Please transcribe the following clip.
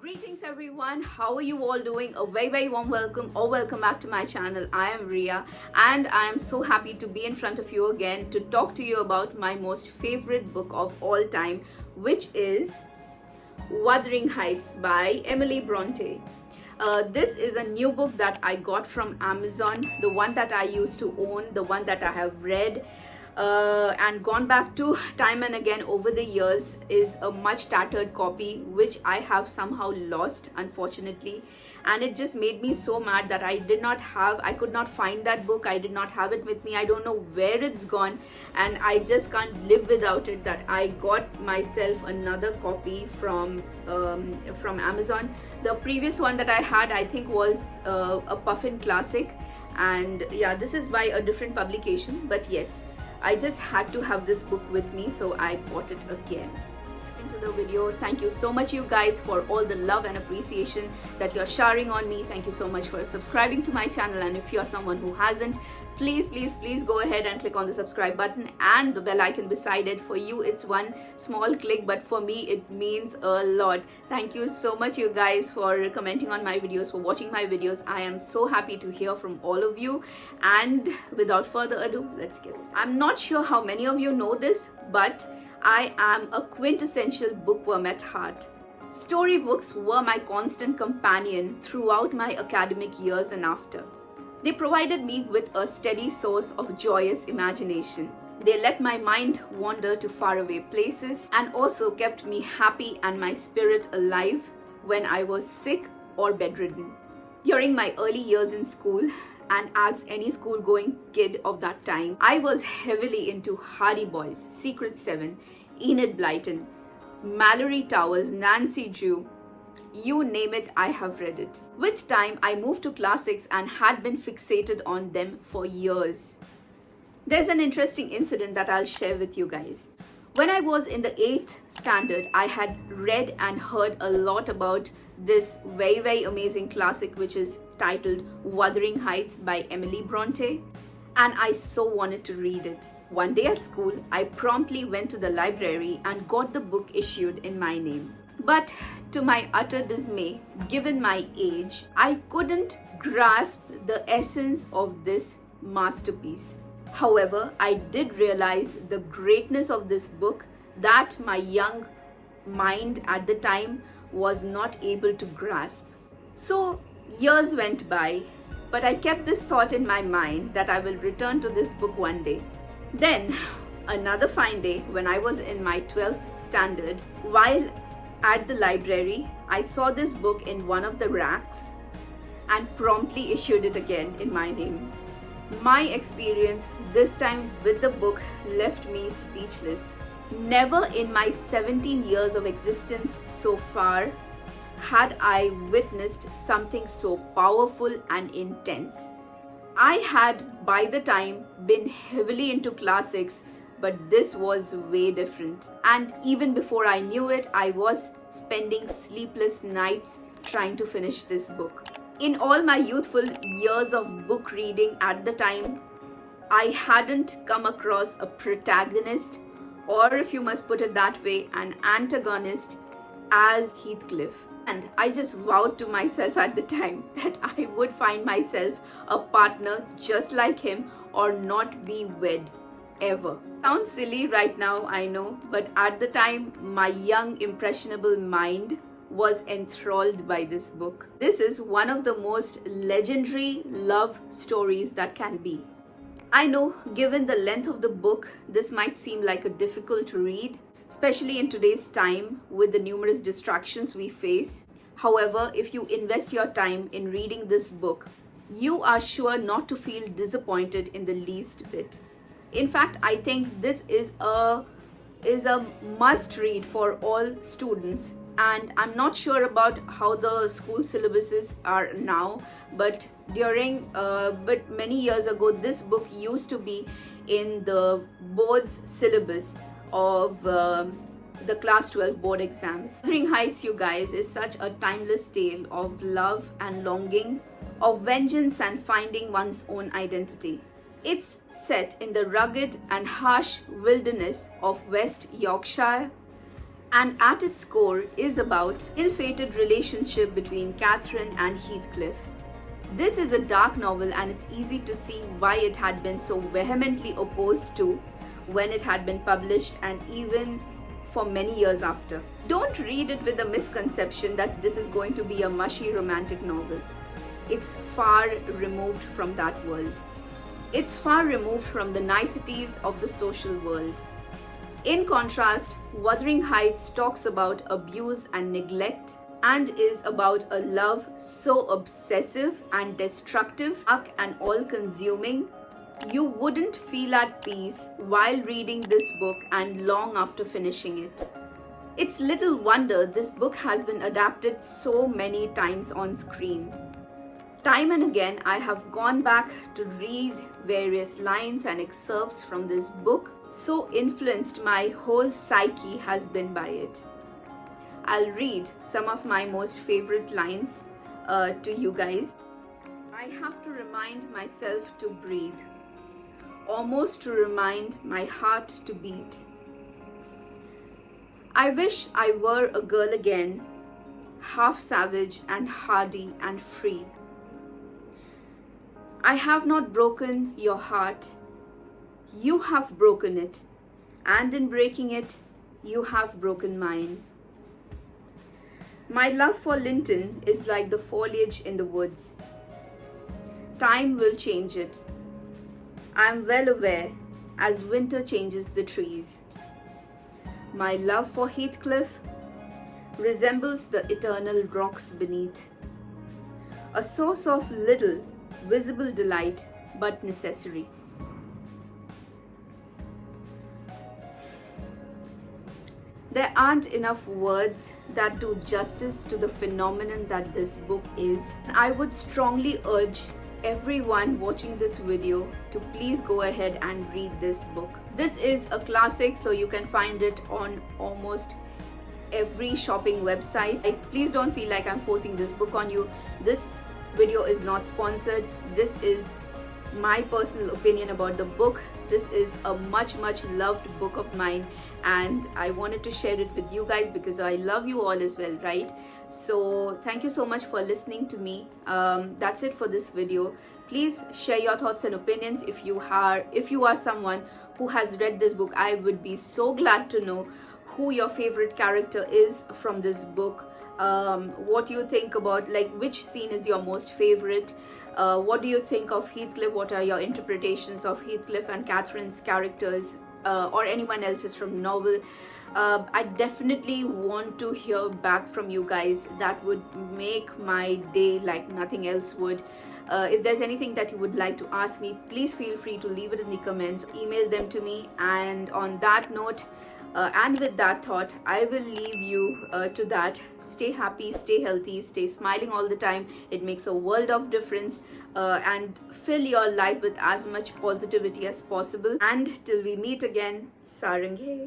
Greetings everyone, how are you all doing? A very warm welcome or welcome back to my channel. I am Ria and I am so happy to be in front of you again to talk to you about my most favorite book of all time, which is Wuthering Heights by Emily Bronte. This is a new book that I got from Amazon, the one that I used to own, the one that I have read and gone back to time and again over the years. Is a much tattered copy which I have somehow lost, unfortunately, and it just made me so mad that I could not find that book. I did not have it with me. I don't know where it's gone, and I just can't live without it. That I got myself another copy from Amazon. The previous one that I had, I think, was a Puffin Classic, and yeah, this is by a different publication, but yes, I just had to have this book with me, so I bought it again. Into the video, thank you so much you guys for all the love and appreciation that you're showering on me. Thank you so much for subscribing to my channel, and if you're someone who hasn't, please go ahead and click on the subscribe button and the bell icon beside it. For you it's one small click, but for me it means a lot. Thank you so much you guys for commenting on my videos, for watching my videos. I am so happy to hear from all of you, and without further ado, let's get started. I'm not sure how many of you know this, but I am a quintessential bookworm at heart. Storybooks were my constant companion throughout my academic years and after. They provided me with a steady source of joyous imagination. They let my mind wander to faraway places and also kept me happy and my spirit alive when I was sick or bedridden. During my early years in school, and as any school-going kid of that time, I was heavily into Hardy Boys, Secret Seven, Enid Blyton, Mallory Towers, Nancy Drew. You name it, I have read it. With time, I moved to classics and had been fixated on them for years. There's an interesting incident that I'll share with you guys. When I was in the 8th standard, I had read and heard a lot about this very amazing classic, which is titled Wuthering Heights by Emily Bronte, and I so wanted to read it. One day at school, I promptly went to the library and got the book issued in my name. But to my utter dismay, given my age, I couldn't grasp the essence of this masterpiece. However, I did realize the greatness of this book that my young mind at the time was not able to grasp. So years went by, but I kept this thought in my mind that I will return to this book one day. Then, another fine day, when I was in my 12th standard, while at the library, I saw this book in one of the racks and promptly issued it again in my name. My experience this time with the book left me speechless. Never in my 17 years of existence so far had I witnessed something so powerful and intense. I had by the time been heavily into classics, but this was way different. And even before I knew it, I was spending sleepless nights trying to finish this book. In all my youthful years of book reading at the time, I hadn't come across a protagonist, or if you must put it that way, an antagonist as Heathcliff. And I just vowed to myself at the time that I would find myself a partner just like him or not be wed ever. Sounds silly right now, I know, but at the time, my young impressionable mind was enthralled by this book. This is one of the most legendary love stories that can be. I know, given the length of the book, this might seem like a difficult read, especially in today's time with the numerous distractions we face. However, if you invest your time in reading this book, you are sure not to feel disappointed in the least bit. In fact, I think this is a must read for all students, and I'm not sure about how the school syllabuses are now, but many years ago this book used to be in the board's syllabus of the class 12 board exams. Wuthering Heights, you guys, is such a timeless tale of love and longing, of vengeance and finding one's own identity. It's set in the rugged and harsh wilderness of West Yorkshire, and at its core is about ill-fated relationship between Catherine and Heathcliff. This is a dark novel and it's easy to see why it had been so vehemently opposed to when it had been published and even for many years after. Don't read it with a misconception that this is going to be a mushy romantic novel. It's far removed from that world. It's far removed from the niceties of the social world. In contrast, Wuthering Heights talks about abuse and neglect and is about a love so obsessive and destructive and all-consuming, you wouldn't feel at peace while reading this book and long after finishing it. It's little wonder this book has been adapted so many times on screen. Time and again, I have gone back to read various lines and excerpts from this book, so influenced my whole psyche has been by it. I'll read some of my most favorite lines to you guys. I have to remind myself to breathe, almost to remind my heart to beat. I wish I were a girl again, half savage and hardy and free. I have not broken your heart, you have broken it, and in breaking it, you have broken mine. My love for Linton is like the foliage in the woods. Time will change it. I am well aware as winter changes the trees. My love for Heathcliff resembles the eternal rocks beneath, a source of little visible delight but necessary. There aren't enough words that do justice to the phenomenon that this book is. I would strongly urge everyone watching this video to please go ahead and read this book. This is a classic, so you can find it on almost every shopping website. Please don't feel like I'm forcing this book on you. This video is not sponsored. This is my personal opinion about the book. This is a much loved book of mine and I wanted to share it with you guys because I love you all as well, right? So thank you so much for listening to me. That's it for this video. Please share your thoughts and opinions. If you are someone who has read this book, I would be so glad to know who your favorite character is from this book. What do you think about, like, which scene is your most favorite? What do you think of Heathcliff? What are your interpretations of Heathcliff and Catherine's characters, or anyone else's from the novel? I definitely want to hear back from you guys. That would make my day like nothing else would. If there's anything that you would like to ask me, please feel free to leave it in the comments, email them to me. And on that note, and with that thought, I will leave you to that. Stay happy, stay healthy, stay smiling all the time. It makes a world of difference, and fill your life with as much positivity as possible. And till we meet again, Sarange.